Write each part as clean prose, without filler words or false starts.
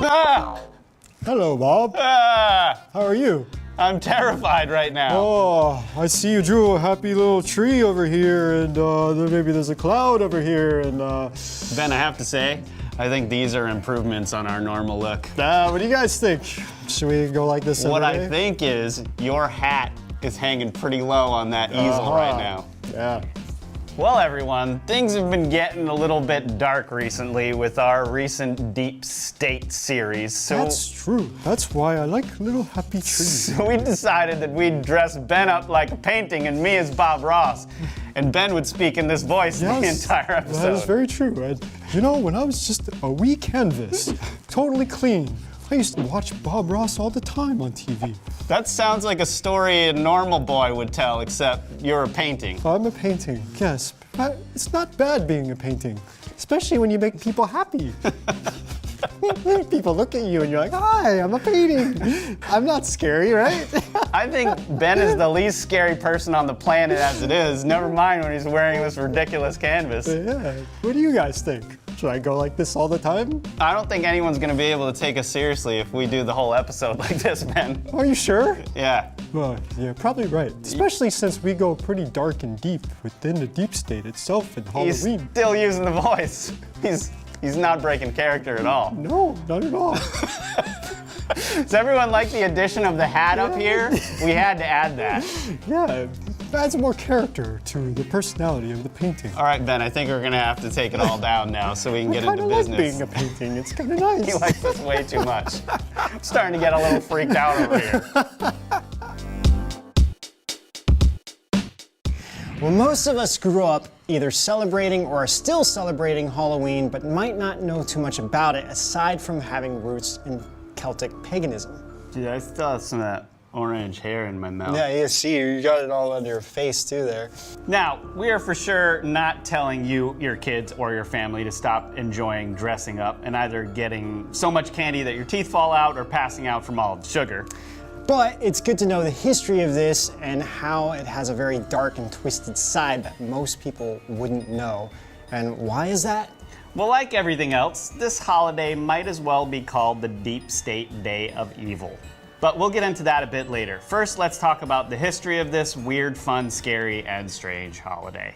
Ah! Hello, Bob. Ah! How are you? I'm terrified right now. Oh, I see you drew a happy little tree over here, and then maybe there's a cloud over here, and Ben, I have to say, I think these are improvements on our normal look. what do you guys think? Should we go like this every What day? I think is your hat is hanging pretty low on that easel right now. Yeah. Well, everyone, things have been getting a little bit dark recently with our recent Deep State series. That's true. That's why I like little happy trees. So we decided that we'd dress Ben up like a painting and me as Bob Ross. And Ben would speak in this voice the entire episode. That is very true. And, you know, when I was just a wee canvas, totally clean, I used to watch Bob Ross all the time on TV. That sounds like a story a normal boy would tell, except you're a painting. I'm a painting, yes. But it's not bad being a painting, especially when you make people happy. People look at you and you're like, hi, I'm a painting. I'm not scary, right? I think Ben is the least scary person on the planet as it is. Never mind when he's wearing this ridiculous canvas. Yeah. What do you guys think? Should I go like this all the time? I don't think anyone's going to be able to take us seriously if we do the whole episode like this, Ben. Are you sure? Yeah. Well, you're probably right. Especially since we go pretty dark and deep within the deep state itself in Halloween. He's still using the voice. He's not breaking character at all. No, not at all. Does everyone like the addition of the hat up here? We had to add that. Yeah, it adds more character to the personality of the painting. All right, Ben, I think we're going to have to take it all down now so we can get into I business. like being a painting. It's kind of nice. He likes this way too much. I'm starting to get a little freaked out over here. Well, most of us grew up either celebrating or are still celebrating Halloween, but might not know too much about it aside from having roots in Celtic paganism. Dude, I still have some of that orange hair in my mouth. Yeah, you see, you got it all under your face too there. Now, we are for sure not telling you, your kids, or your family to stop enjoying dressing up and either getting so much candy that your teeth fall out or passing out from all the sugar. But it's good to know the history of this and how it has a very dark and twisted side that most people wouldn't know. And why is that? Well, like everything else, this holiday might as well be called the Deep State Day of Evil. But we'll get into that a bit later. First, let's talk about the history of this weird, fun, scary, and strange holiday.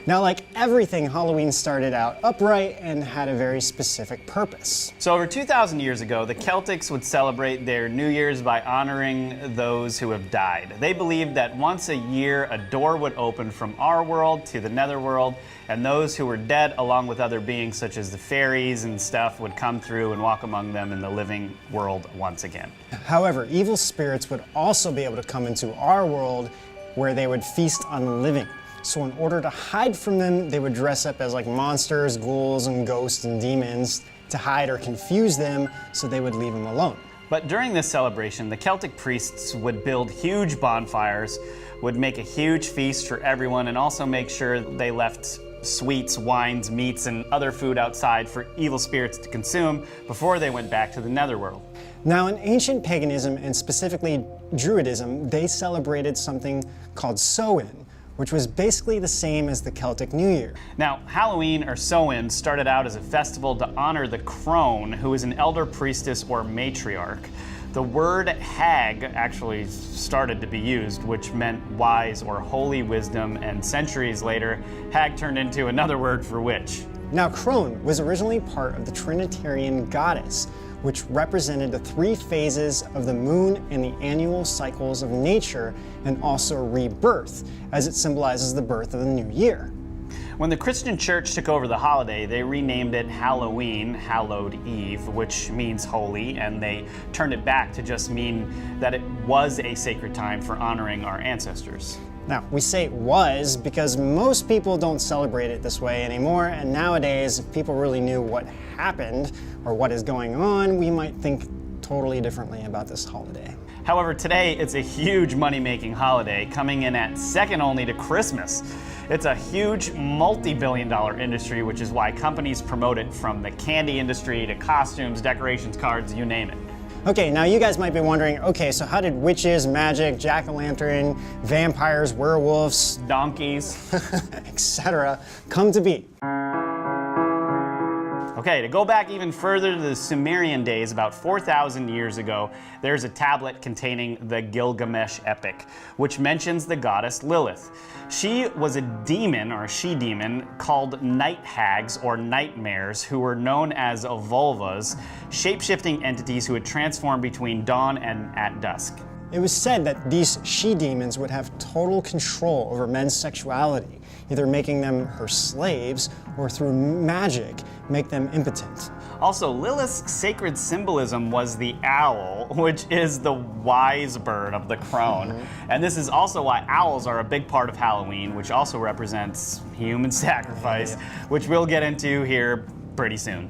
Now, like everything, Halloween started out upright and had a very specific purpose. So over 2,000 years ago, the Celtics would celebrate their New Year's by honoring those who have died. They believed that once a year, a door would open from our world to the netherworld, and those who were dead, along with other beings such as the fairies and stuff, would come through and walk among them in the living world once again. However, evil spirits would also be able to come into our world where they would feast on the living. So in order to hide from them, they would dress up as like monsters, ghouls, and ghosts and demons to hide or confuse them so they would leave them alone. But during this celebration, the Celtic priests would build huge bonfires, would make a huge feast for everyone, and also make sure they left sweets, wines, meats, and other food outside for evil spirits to consume before they went back to the netherworld. Now, in ancient paganism, and specifically Druidism, they celebrated something called Samhain, which was basically the same as the Celtic New Year. Now, Halloween, or Samhain, started out as a festival to honor the crone, who is an elder priestess or matriarch. The word hag actually started to be used, which meant wise or holy wisdom, and centuries later, hag turned into another word for witch. Now, crone was originally part of the Trinitarian goddess, which represented the three phases of the moon and the annual cycles of nature, and also rebirth, as it symbolizes the birth of the new year. When the Christian church took over the holiday, they renamed it Halloween, Hallowed Eve, which means holy, and they turned it back to just mean that it was a sacred time for honoring our ancestors. Now, we say it was because most people don't celebrate it this way anymore, and nowadays, if people really knew what happened or what is going on, we might think totally differently about this holiday. However, today it's a huge money-making holiday, coming in at second only to Christmas. It's a huge multi-billion-dollar industry, which is why companies promote it, from the candy industry to costumes, decorations, cards, you name it. Okay, now you guys might be wondering, okay, so how did witches, magic, jack-o'-lantern, vampires, werewolves, Donkeys, etc. come to be? Okay, to go back even further to the Sumerian days, about 4,000 years ago, there's a tablet containing the Gilgamesh epic, which mentions the goddess Lilith. She was a demon, or a she-demon, called night hags, or nightmares, who were known as vulvas, shape-shifting entities who would transform between dawn and at dusk. It was said that these she-demons would have total control over men's sexuality, either making them her slaves or through magic make them impotent. Also, Lilith's sacred symbolism was the owl, which is the wise bird of the crone. And this is also why owls are a big part of Halloween, which also represents human sacrifice, which we'll get into here pretty soon.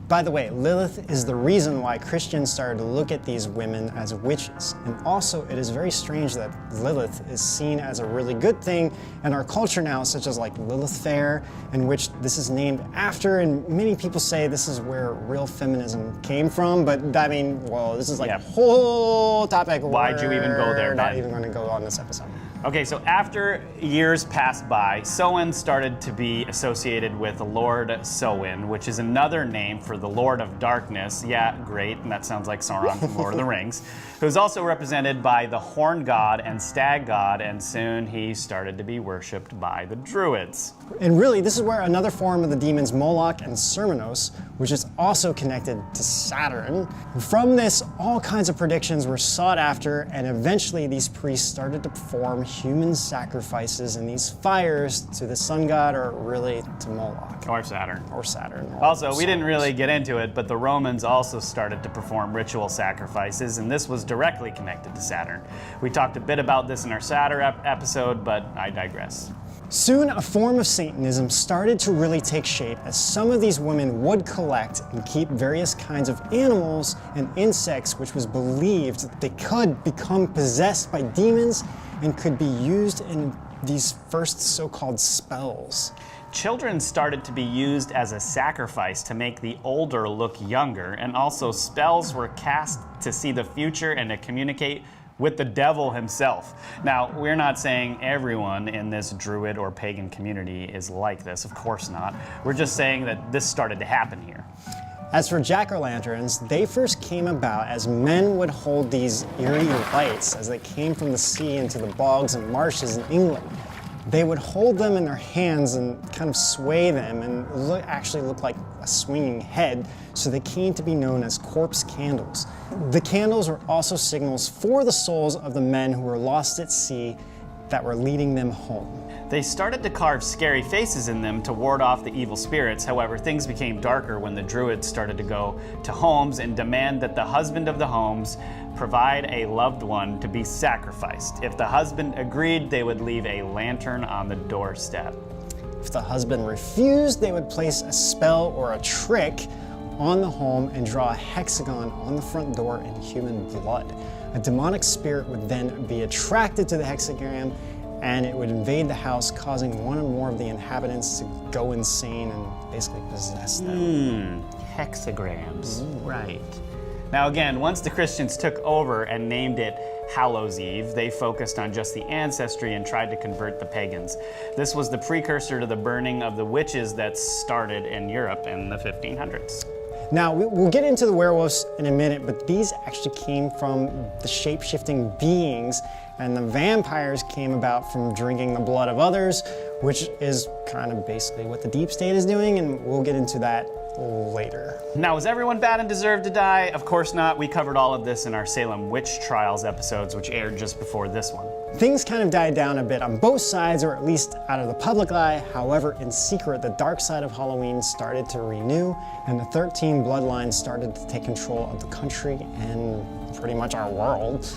By the way, Lilith is the reason why Christians started to look at these women as witches. And also, it is very strange that Lilith is seen as a really good thing in our culture now, such as like Lilith Fair, in which this is named after, and many people say this is where real feminism came from, but I mean, well, this is like a whole topic. Why'd you even go there, We're not Ben? even going to go on this episode. Okay, so after years passed by, Samhain started to be associated with Lord Samhain, which is another name for the Lord of Darkness. Yeah, great, and that sounds like Sauron from Lord of the Rings, who's also represented by the Horn God and Stag God, and soon he started to be worshipped by the Druids. And really, this is where another form of the demons, Moloch and Cerberus, which is also connected to Saturn. And from this, all kinds of predictions were sought after, and eventually these priests started to perform human sacrifices in these fires to the sun god, or really to Moloch. Or Saturn. Or Saturn. Also, we didn't really get into it, but the Romans also started to perform ritual sacrifices, and this was directly connected to Saturn. We talked a bit about this in our Saturn episode, but I digress. Soon, a form of Satanism started to really take shape, as some of these women would collect and keep various kinds of animals and insects, which was believed that they could become possessed by demons and could be used in these first so-called spells. Children started to be used as a sacrifice to make the older look younger, and also spells were cast to see the future and to communicate with the devil himself. Now, we're not saying everyone in this druid or pagan community is like this, of course not. We're just saying that this started to happen here. As for jack-o'-lanterns, they first came about as men would hold these eerie lights as they came from the sea into the bogs and marshes in England. They would hold them in their hands and kind of sway them and actually look like a swinging head, so they came to be known as corpse candles. The candles were also signals for the souls of the men who were lost at sea that were leading them home. They started to carve scary faces in them to ward off the evil spirits. However, things became darker when the Druids started to go to homes and demand that the husband of the homes provide a loved one to be sacrificed. If the husband agreed, they would leave a lantern on the doorstep. If the husband refused, they would place a spell or a trick on the home and draw a hexagon on the front door in human blood. A demonic spirit would then be attracted to the hexagram, and it would invade the house, causing one or more of the inhabitants to go insane and basically possess them. Hexagrams, right. Now again, once the Christians took over and named it Hallows Eve, they focused on just the ancestry and tried to convert the pagans. This was the precursor to the burning of the witches that started in Europe in the 1500s. Now, we'll get into the werewolves in a minute, but these actually came from the shape-shifting beings, and the vampires came about from drinking the blood of others, which is kind of basically what the deep state is doing, and we'll get into that later. Now, was everyone bad and deserved to die? Of course not. We covered all of this in our Salem Witch Trials episodes, which aired just before this one. Things kind of died down a bit on both sides, or at least out of the public eye. However, in secret, the dark side of Halloween started to renew, and the 13 bloodlines started to take control of the country and pretty much our world.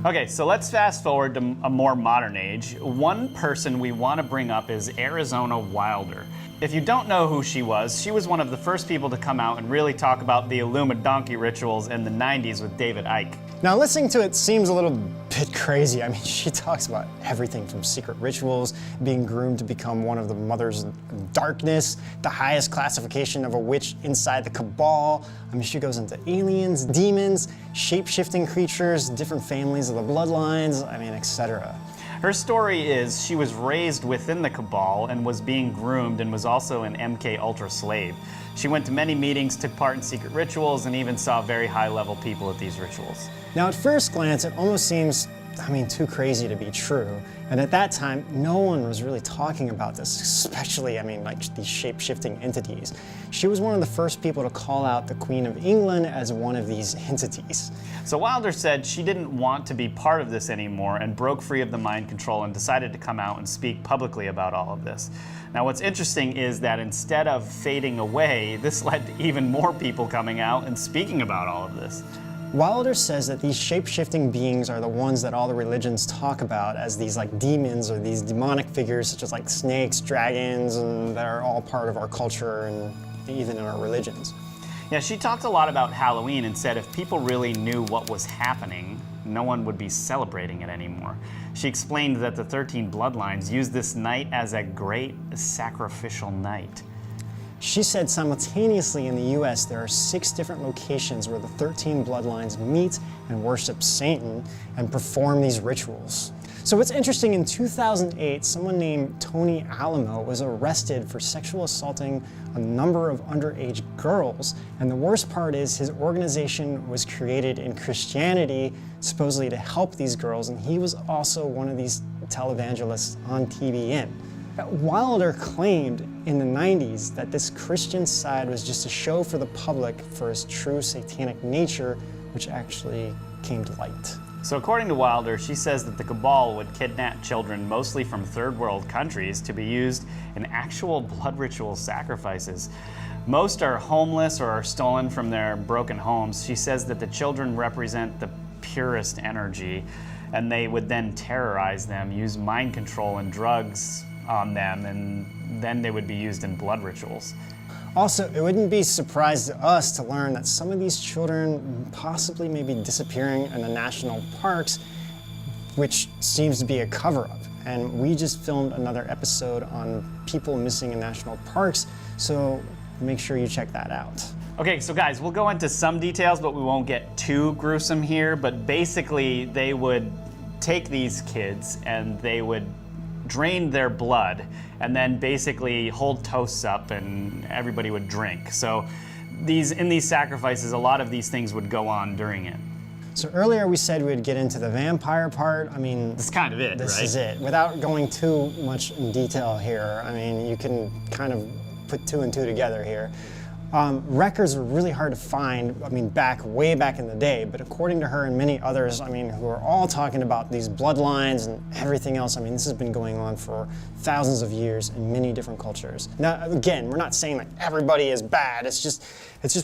Okay, so let's fast forward to a more modern age. One person we want to bring up is Arizona Wilder. If you don't know who she was one of the first people to come out and really talk about the Illuminati rituals in the 90s with David Icke. Now, listening to it seems a little bit crazy. I mean, she talks about everything from secret rituals, being groomed to become one of the mothers of darkness, the highest classification of a witch inside the cabal. I mean, she goes into aliens, demons, shape-shifting creatures, different families of the bloodlines, I mean, etc. Her story is she was raised within the Cabal and was being groomed and was also an MK Ultra slave. She went to many meetings, took part in secret rituals, and even saw very high-level people at these rituals. Now, at first glance, it almost seems, too crazy to be true. And at that time, no one was really talking about this, especially, like these shape-shifting entities. She was one of the first people to call out the Queen of England as one of these entities. So Wilder said she didn't want to be part of this anymore and broke free of the mind control and decided to come out and speak publicly about all of this. Now, what's interesting is that instead of fading away, this led to even more people coming out and speaking about all of this. Wilder says that these shape-shifting beings are the ones that all the religions talk about as these like demons or these demonic figures such as like snakes, dragons, and that are all part of our culture and even in our religions. Yeah, she talked a lot about Halloween and said if people really knew what was happening, no one would be celebrating it anymore. She explained that the 13 bloodlines use this night as a great sacrificial night. She said simultaneously in the US there are 6 different locations where the 13 bloodlines meet and worship Satan and perform these rituals. So what's interesting, in 2008, someone named Tony Alamo was arrested for sexual assaulting a number of underage girls. And the worst part is his organization was created in Christianity, supposedly to help these girls, and he was also one of these televangelists on TBN. Wilder claimed in the 90s that this Christian side was just a show for the public for his true satanic nature, which actually came to light. So according to Wilder, she says that the Cabal would kidnap children mostly from third world countries to be used in actual blood ritual sacrifices. Most are homeless or are stolen from their broken homes. She says that the children represent the purest energy, and they would then terrorize them, use mind control and drugs on them, and then they would be used in blood rituals. Also, it wouldn't be a surprise to us to learn that some of these children possibly may be disappearing in the national parks, which seems to be a cover-up. And we just filmed another episode on people missing in national parks, so make sure you check that out. Okay, so guys, we'll go into some details, but we won't get too gruesome here. But basically, they would take these kids and they would drain their blood and then basically hold toasts up and everybody would drink. So in these sacrifices, a lot of these things would go on during it. So earlier we said we'd get into the vampire part. That's kind of it, this right? is it. Without going too much in detail here, you can kind of put 2 and 2 together here. Records are really hard to find, way back in the day, but according to her and many others, who are all talking about these bloodlines and everything else, this has been going on for thousands of years in many different cultures. Now, again, we're not saying that everybody is bad, it's just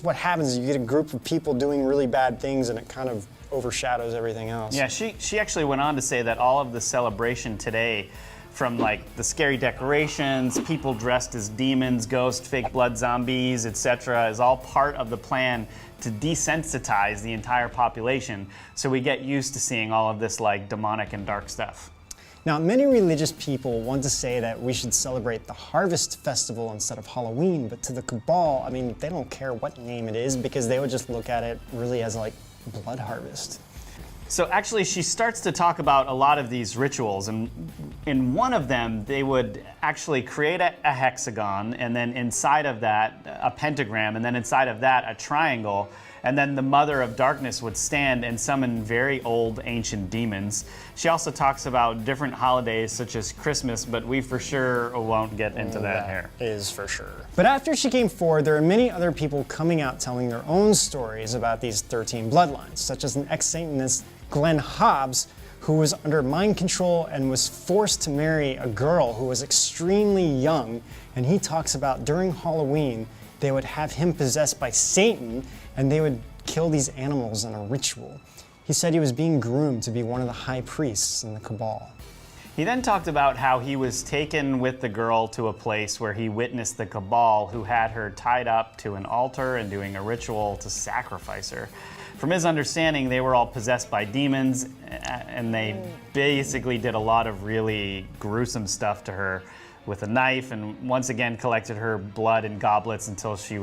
what happens is you get a group of people doing really bad things and it kind of overshadows everything else. Yeah, she actually went on to say that all of the celebration today, from like the scary decorations, people dressed as demons, ghosts, fake blood zombies, etc., is all part of the plan to desensitize the entire population so we get used to seeing all of this like demonic and dark stuff. Now, many religious people want to say that we should celebrate the Harvest Festival instead of Halloween, but to the Cabal, they don't care what name it is because they would just look at it really as like blood harvest. So actually, she starts to talk about a lot of these rituals, and in one of them, they would actually create a hexagon, and then inside of that, a pentagram, and then inside of that, a triangle, and then the Mother of Darkness would stand and summon very old, ancient demons. She also talks about different holidays, such as Christmas, but we for sure won't get into that here. Is for sure. But after she came forward, there are many other people coming out telling their own stories about these 13 bloodlines, such as an ex-Satanist, Glenn Hobbs, who was under mind control and was forced to marry a girl who was extremely young. And he talks about during Halloween, they would have him possessed by Satan and they would kill these animals in a ritual. He said he was being groomed to be one of the high priests in the Cabal. He then talked about how he was taken with the girl to a place where he witnessed the Cabal, who had her tied up to an altar and doing a ritual to sacrifice her. From his understanding, they were all possessed by demons, and they basically did a lot of really gruesome stuff to her with a knife, and once again collected her blood in goblets until she,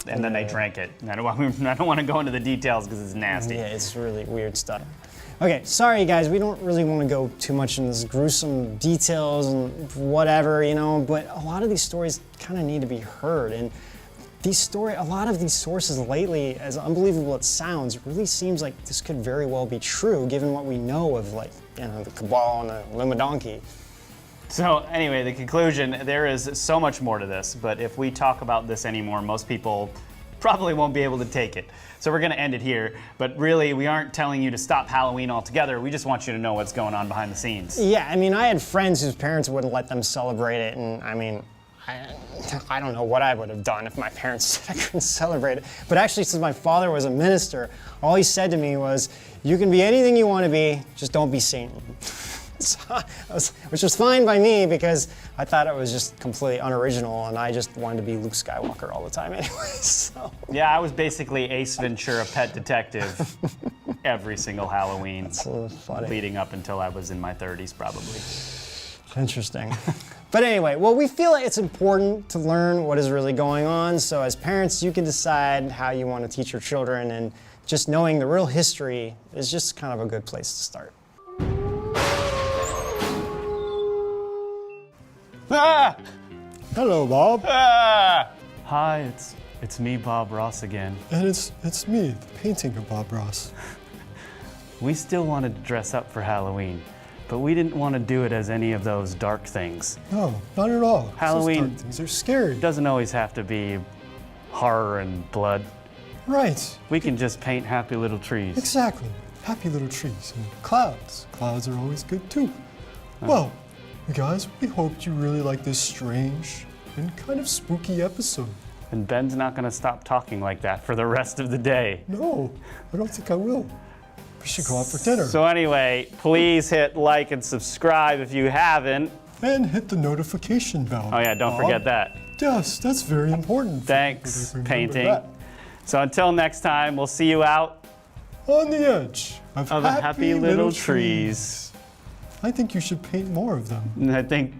and then they drank it. I don't want to go into the details because it's nasty. Yeah, it's really weird stuff. Okay, sorry guys, we don't really want to go too much into this gruesome details and whatever, you know, but a lot of these stories kind of need to be heard. And a lot of these sources lately, as unbelievable it sounds, really seems like this could very well be true, given what we know of, like, you know, the Cabal and the Lumadonkey. So anyway, the conclusion, there is so much more to this, but if we talk about this anymore, most people probably won't be able to take it. So we're gonna end it here, but really we aren't telling you to stop Halloween altogether, we just want you to know what's going on behind the scenes. Yeah, I mean, I had friends whose parents wouldn't let them celebrate it, and I mean, I don't know what I would have done if my parents said I couldn't celebrate it. But actually, since my father was a minister, all he said to me was, you can be anything you want to be, just don't be Satan. Which was fine by me because I thought it was just completely unoriginal and I just wanted to be Luke Skywalker all the time anyway. So. Yeah, I was basically Ace Ventura, pet detective, every single Halloween. That's a little funny. Leading up until I was in my 30s, probably. Interesting. But anyway, well, we feel like it's important to learn what is really going on. So as parents, you can decide how you want to teach your children, and just knowing the real history is just kind of a good place to start. Ah! Hello, Bob. Ah! Hi, it's me, Bob Ross again. And it's me, the painting of Bob Ross. We still wanted to dress up for Halloween, but we didn't want to do it as any of those dark things. No, not at all. Halloween- Those dark things are scary. It doesn't always have to be horror and blood. Right, We can just paint happy little trees. exactly. Happy little trees and clouds. Clouds are always good too. Well, you guys, we hoped you really liked this strange and kind of spooky episode. And Ben's not going to stop talking like that for the rest of the day. No, I don't think I will. We should go out for dinner. So anyway, please hit like and subscribe if you haven't. And hit the notification bell. Oh yeah, don't Bob. forget that. Yes, that's very important. Thanks, Remember painting. that. So until next time, we'll see you out On the edge of of happy little trees. I think you should paint more of them. And I think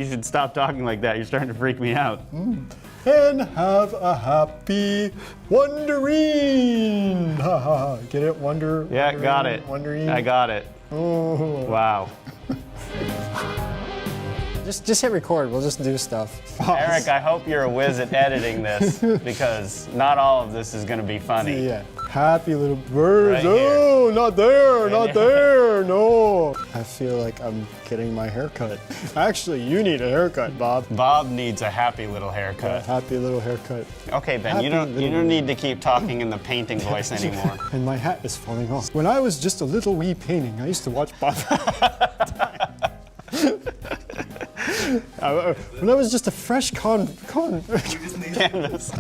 you should stop talking like that. You're starting to freak me out. And have a happy Wonderine! Ha ha ha. Get it? Yeah, got it. Wonderine. I got it. Oh. Wow. Just hit record, we'll just do stuff. Eric, I hope you're a whiz at editing this because not all of this is going to be funny. Yeah. Happy little birds. Right here. Oh, not there, Right not here. there. No. I feel like I'm getting my haircut. Actually, you need a haircut, Bob. Bob needs a happy little A haircut. happy little haircut. Okay, Ben, Happy you don't little- need to keep talking in the painting voice anymore. And my hat is falling off. When I was just a little wee painting, I used to watch Bob. When I was just a fresh Canvas.